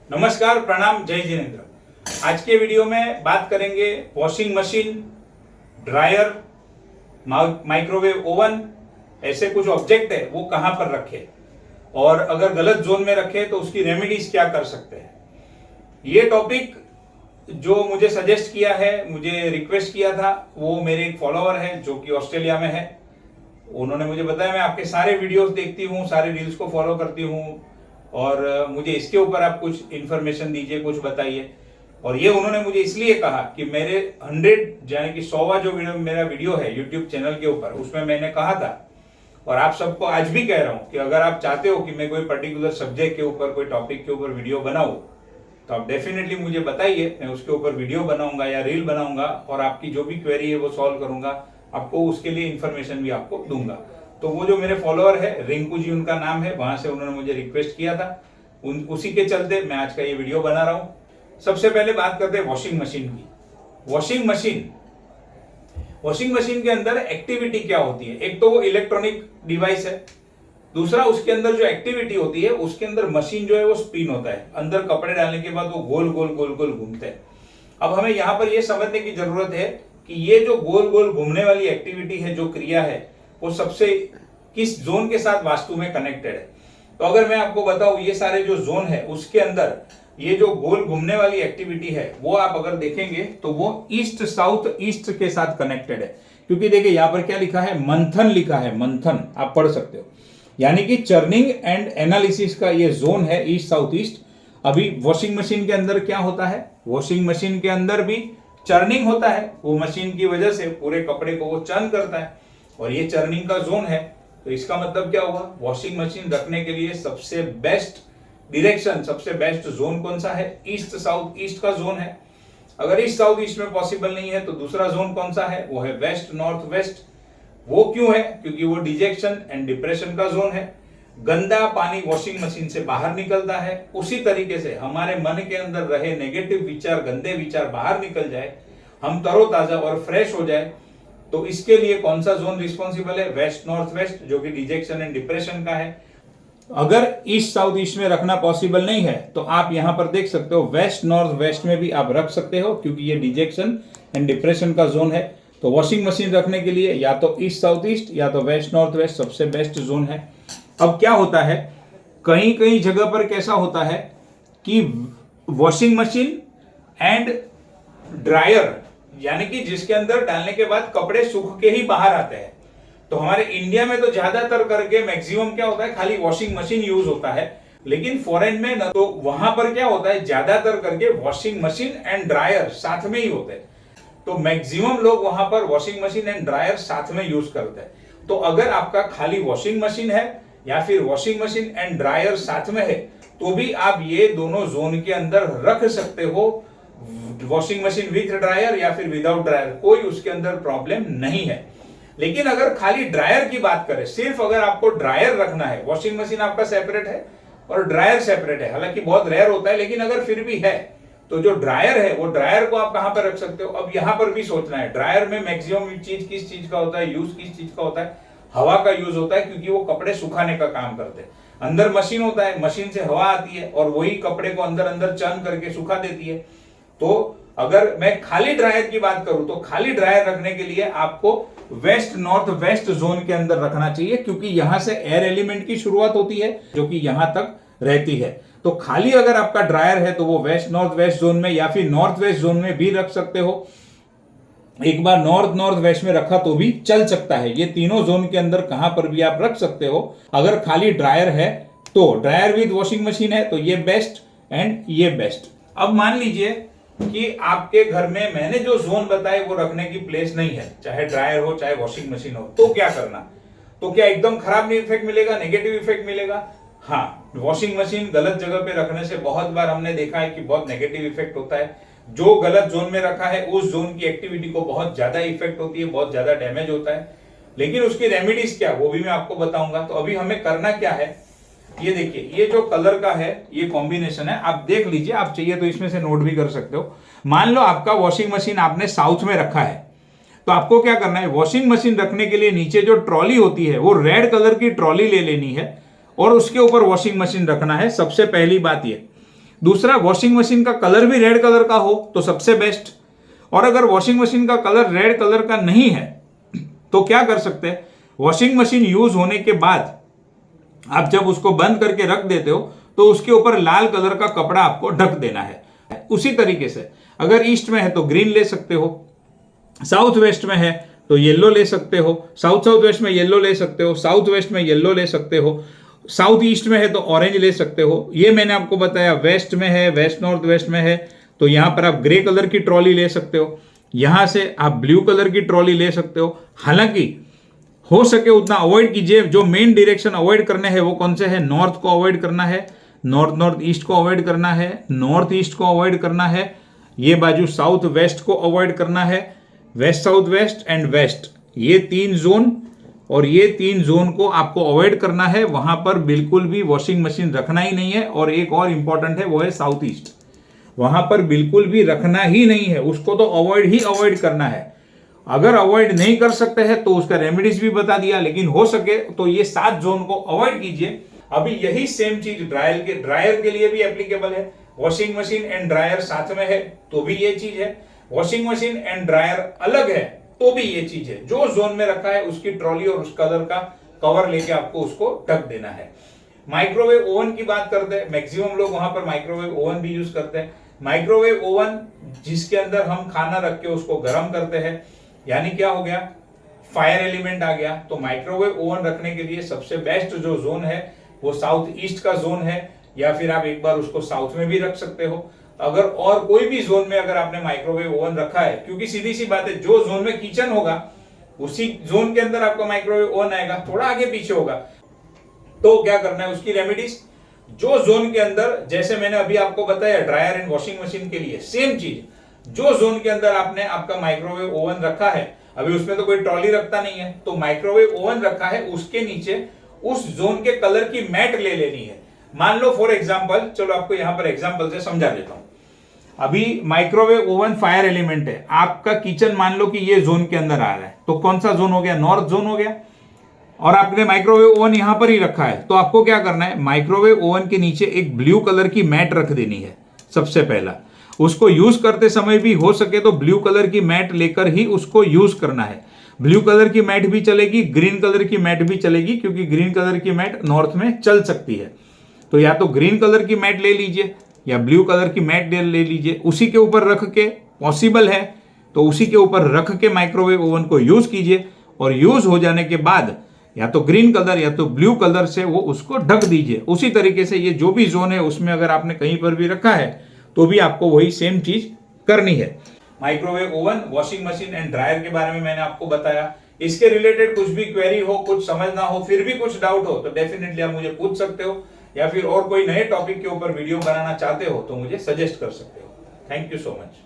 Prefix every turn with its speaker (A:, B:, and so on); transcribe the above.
A: नमस्कार, प्रणाम, जय जिनेंद्र। आज के वीडियो में बात करेंगे washing machine, dryer, microwave oven, ऐसे कुछ ऑब्जेक्ट है वो कहां पर रखे और अगर गलत जोन में रखे तो उसकी रेमेडीज क्या कर सकते हैं। ये टॉपिक जो मुझे सजेस्ट किया है, मुझे रिक्वेस्ट किया था, वो मेरे एक फॉलोअर है जो कि ऑस्ट्रेलिया में है। उन्होंने मुझे बताया मैं आपके सारे वीडियोस देखती हूँ, सारे रील्स को फॉलो करती हूँ और मुझे इसके ऊपर आप कुछ इंफॉर्मेशन दीजिए, कुछ बताइए। और ये उन्होंने मुझे इसलिए कहा कि मेरे 100 यानी कि 100वां जो मेरा वीडियो है यूट्यूब चैनल के ऊपर, उसमें मैंने कहा था और आप सबको आज भी कह रहा हूं कि अगर आप चाहते हो कि मैं कोई पर्टिकुलर सब्जेक्ट के ऊपर, कोई टॉपिक के ऊपर वीडियो बनाऊं तो आप डेफिनेटली मुझे बताइए, मैं उसके ऊपर वीडियो बनाऊंगा या रील बनाऊंगा और आपकी जो भी क्वेरी है वो सॉल्व करूंगा, आपको उसके लिए इंफॉर्मेशन भी आपको दूंगा। तो वो जो मेरे फॉलोअर है, रिंकू जी उनका नाम है, वहां से उन्होंने मुझे रिक्वेस्ट किया था, उसी के चलते मैं आज का ये वीडियो बना रहा हूं। सबसे पहले बात करते हैं वॉशिंग मशीन की। वॉशिंग मशीन के अंदर एक्टिविटी क्या होती है? एक तो वो इलेक्ट्रॉनिक डिवाइस है, दूसरा उसके अंदर जो एक्टिविटी होती है उसके अंदर मशीन जो है वो स्पिन होता है, अंदर कपड़े डालने के बाद वो गोल गोल गोल गोल घूमते हैं। अब हमें यहाँ पर ये समझने की जरूरत है कि ये जो गोल गोल घूमने वाली एक्टिविटी है, जो क्रिया है, वो सबसे किस जोन के साथ वास्तु में कनेक्टेड है। तो अगर मैं आपको बताऊं, ये सारे जो जोन है उसके अंदर ये जो गोल घूमने वाली एक्टिविटी है वो आप अगर देखेंगे तो वो ईस्ट साउथ ईस्ट के साथ कनेक्टेड है। क्योंकि देखिए यहाँ पर क्या लिखा है, मंथन लिखा है, मंथन आप पढ़ सकते हो, यानी कि चर्निंग एंड एनालिसिस का ये जोन है ईस्ट साउथ ईस्ट। अभी वॉशिंग मशीन के अंदर क्या होता है, वॉशिंग मशीन के अंदर भी चर्निंग होता है, वो मशीन की वजह से पूरे कपड़े को वो चर्न करता है और ये चर्निंग का जोन है। तो इसका मतलब क्या हुआ, वॉशिंग मशीन रखने के लिए सबसे बेस्ट डायरेक्शन, सबसे बेस्ट जोन कौन सा है? ईस्ट साउथ ईस्ट का जोन है। अगर ईस्ट साउथ ईस्ट में पॉसिबल नहीं है तो दूसरा जोन कौन सा है? वो है वेस्ट नॉर्थ वेस्ट। वो क्यों है? क्योंकि वो डिजेक्शन एंड डिप्रेशन का जोन है। गंदा पानी वॉशिंग मशीन से बाहर निकलता है, उसी तरीके से हमारे मन के अंदर रहे नेगेटिव विचार, गंदे विचार बाहर निकल जाए, हम तरोताजा और फ्रेश हो जाए। तो इसके लिए कौन सा जोन रिस्पॉन्सिबल है? वेस्ट नॉर्थ वेस्ट, जो कि डिजेक्शन एंड डिप्रेशन का है। अगर ईस्ट साउथ ईस्ट में रखना पॉसिबल नहीं है तो आप यहां पर देख सकते हो वेस्ट नॉर्थ वेस्ट में भी आप रख सकते हो, क्योंकि ये डिजेक्शन एंड डिप्रेशन का जोन है। तो वॉशिंग मशीन रखने के लिए या तो ईस्ट साउथ ईस्ट या तो वेस्ट नॉर्थ वेस्ट सबसे बेस्ट जोन है। अब क्या होता है, कहीं कहीं जगह पर कैसा होता है कि वॉशिंग मशीन एंड ड्रायर, यानी कि जिसके अंदर डालने के बाद कपड़े सूख के ही बाहर आते हैं। तो हमारे इंडिया में तो ज्यादातर करके मैक्सिमम क्या होता है, खाली वॉशिंग मशीन यूज होता है, लेकिन फॉरेन में न, तो वहां पर क्या होता है, ज्यादातर करके वॉशिंग मशीन एंड ड्रायर साथ में ही होते हैं। तो मैक्सिमम लोग वहां पर वॉशिंग मशीन एंड ड्रायर साथ में यूज करते हैं। तो अगर आपका खाली वॉशिंग मशीन है या फिर वॉशिंग मशीन एंड ड्रायर साथ में है तो भी आप ये दोनों जोन के अंदर रख सकते हो, वॉशिंग मशीन विद ड्रायर या फिर विदाउट ड्रायर, कोई उसके अंदर प्रॉब्लम नहीं है। लेकिन अगर खाली ड्रायर की बात करें, सिर्फ अगर आपको ड्रायर रखना है, वॉशिंग मशीन आपका सेपरेट है और ड्रायर सेपरेट है, हालांकि बहुत रेयर होता है, लेकिन अगर फिर भी है तो जो ड्रायर है वो ड्रायर को आप कहां पर रख सकते हो? अब यहां पर भी सोचना है, ड्रायर में मैक्सिमम चीज किस चीज का होता है, यूज किस चीज का होता है? हवा का यूज होता है, क्योंकि वो कपड़े सुखाने का काम करते हैं। अंदर मशीन होता है, मशीन से हवा आती है और वही कपड़े को अंदर अंदर चर्न करके सुखा देती है। तो अगर मैं खाली ड्रायर की बात करूं तो खाली ड्रायर रखने के लिए आपको वेस्ट नॉर्थ वेस्ट जोन के अंदर रखना चाहिए, क्योंकि यहां से एयर एलिमेंट की शुरुआत होती है जो कि यहां तक रहती है। तो खाली अगर आपका ड्रायर है तो वो वेस्ट नॉर्थ वेस्ट जोन में या फिर नॉर्थ वेस्ट जोन में भी रख सकते हो। एक बार नॉर्थ नॉर्थ वेस्ट में रखा तो भी चल सकता है। ये तीनों जोन के अंदर कहां पर भी आप रख सकते हो। अगर खाली ड्रायर है तो ड्रायर विद वॉशिंग मशीन है तो ये बेस्ट एंड ये बेस्ट। अब मान लीजिए कि आपके घर में मैंने जो जोन बताए वो रखने की प्लेस नहीं है, चाहे ड्रायर हो चाहे वॉशिंग मशीन हो, तो क्या करना? तो क्या एकदम खराब इफेक्ट मिलेगा, नेगेटिव इफेक्ट मिलेगा? हाँ, वॉशिंग मशीन गलत जगह पे रखने से बहुत बार हमने देखा है कि बहुत नेगेटिव इफेक्ट होता है। जो गलत जोन में रखा है उस जोन की एक्टिविटी को बहुत ज्यादा इफेक्ट होती है, बहुत ज्यादा डैमेज होता है। लेकिन उसकी रेमेडीज क्या, वो भी मैं आपको बताऊंगा। तो अभी हमें करना क्या है, ये देखिए, ये जो कलर का है ये कॉम्बिनेशन है, आप देख लीजिए, आप चाहिए तो इसमें से नोट भी कर सकते हो। मान लो आपका वॉशिंग मशीन आपने साउथ में रखा है, तो आपको क्या करना है, वॉशिंग मशीन रखने के लिए नीचे जो ट्रॉली होती है वो रेड कलर की ट्रॉली ले लेनी है और उसके ऊपर वॉशिंग मशीन रखना है। सबसे पहली बात ये, दूसरा, वॉशिंग मशीन का कलर भी रेड कलर का हो तो सबसे बेस्ट। और अगर वॉशिंग मशीन का कलर रेड कलर का नहीं है तो क्या कर सकते हैं, वॉशिंग मशीन यूज होने के बाद आप जब उसको बंद करके रख देते हो तो उसके ऊपर लाल कलर का कपड़ा आपको ढक देना है। उसी तरीके से अगर ईस्ट में है तो ग्रीन ले सकते हो, साउथ वेस्ट में है तो येलो ले सकते हो, साउथ साउथ वेस्ट में येलो ले सकते हो, साउथ वेस्ट में येलो ले सकते हो, साउथ ईस्ट में है तो ऑरेंज ले सकते हो। ये मैंने आपको बताया। वेस्ट में है, वेस्ट नॉर्थ वेस्ट में है तो यहां पर आप ग्रे कलर की ट्रॉली ले सकते हो, यहां से आप ब्लू कलर की ट्रॉली ले सकते हो। हालांकि हो सके उतना अवॉइड कीजिए। जो मेन डायरेक्शन अवॉइड करने हैं वो कौन से है, नॉर्थ को अवॉइड करना है, नॉर्थ ईस्ट को अवॉइड करना है, नॉर्थ ईस्ट को अवॉइड करना है, ये बाजू साउथ वेस्ट को अवॉइड करना है, west south west and west, ये 3 जोन और ये 3 जोन को आपको अवॉइड करना है। वहां पर बिल्कुल भी वॉशिंग मशीन रखना ही नहीं है। और एक और इंपॉर्टेंट है वो है साउथ ईस्ट, वहां पर बिल्कुल भी रखना ही नहीं है, उसको तो अवॉइड करना है। अगर अवॉइड नहीं कर सकते हैं तो उसका रेमेडीज भी बता दिया, लेकिन हो सके तो ये 7 जोन को अवॉइड कीजिए। अभी यही सेम चीज ड्रायर के लिए भी एप्लीकेबल है। वॉशिंग मशीन एंड ड्रायर साथ में है तो भी ये चीज है, वॉशिंग मशीन एंड ड्रायर अलग है तो भी ये चीज है। जो जोन में रखा है उसकी ट्रॉली और उस कलर का कवर लेके आपको उसको ढक देना है। माइक्रोवेव ओवन की बात करते हैं, मैक्सिमम लोग वहां पर माइक्रोवेव ओवन भी यूज करते हैं। माइक्रोवेव ओवन जिसके अंदर हम खाना रख के उसको गर्म करते हैं, यानी क्या हो गया, फायर एलिमेंट आ गया। तो माइक्रोवेव ओवन रखने के लिए सबसे बेस्ट जो जोन है वो साउथ ईस्ट का जोन है, या फिर आप एक बार उसको साउथ में भी रख सकते हो। अगर और कोई भी जोन में अगर आपने माइक्रोवेव ओवन रखा है, क्योंकि सीधी सी बात है, जो जोन में किचन होगा उसी जोन के अंदर आपका माइक्रोवेव ओवन आएगा, थोड़ा आगे पीछे होगा तो क्या करना है उसकी रेमेडीज। जो जोन के अंदर, जैसे मैंने अभी आपको बताया ड्रायर एंड वॉशिंग मशीन के लिए सेम चीज, जो जोन के अंदर आपने आपका माइक्रोवेव ओवन रखा है, अभी उसमें तो कोई ट्रॉली रखता नहीं है, तो माइक्रोवेव ओवन रखा है उसके नीचे उस जोन के कलर की मैट ले लेनी है। मान लो फॉर एग्जांपल, चलो आपको यहां पर एग्जांपल से समझा देता हूं। अभी माइक्रोवेव ओवन फायर एलिमेंट है, आपका किचन मान लो कि ये जोन के अंदर आ रहा है, तो कौन सा जोन हो गया, नॉर्थ जोन हो गया। और आपने माइक्रोवेव ओवन यहां पर ही रखा है, तो आपको क्या करना है, माइक्रोवेव ओवन के नीचे एक ब्लू कलर की मैट रख देनी है। सबसे पहला उसको यूज करते समय भी हो सके तो ब्लू कलर की मैट लेकर ही उसको यूज करना है। ब्लू कलर की मैट भी चलेगी, ग्रीन कलर की मैट भी चलेगी, क्योंकि ग्रीन कलर की मैट नॉर्थ में चल सकती है। तो या तो ग्रीन कलर की मैट ले लीजिए या ब्लू कलर की मैट ले लीजिए, उसी के ऊपर रख के, पॉसिबल है तो उसी के ऊपर रख के माइक्रोवेव ओवन को यूज कीजिए। और यूज हो जाने के बाद या तो ग्रीन कलर या तो ब्लू कलर से वो उसको ढक दीजिए। उसी तरीके से ये जो भी जोन है उसमें अगर आपने कहीं पर भी रखा है तो भी आपको वही सेम चीज करनी है। Microwave oven, washing machine and dryer के बारे में मैंने आपको बताया। इसके रिलेटेड कुछ भी क्वेरी हो, कुछ समझना हो, फिर भी कुछ डाउट हो तो डेफिनेटली आप मुझे पूछ सकते हो, या फिर और कोई नए टॉपिक के ऊपर वीडियो बनाना चाहते हो तो मुझे सजेस्ट कर सकते हो। Thank you so much.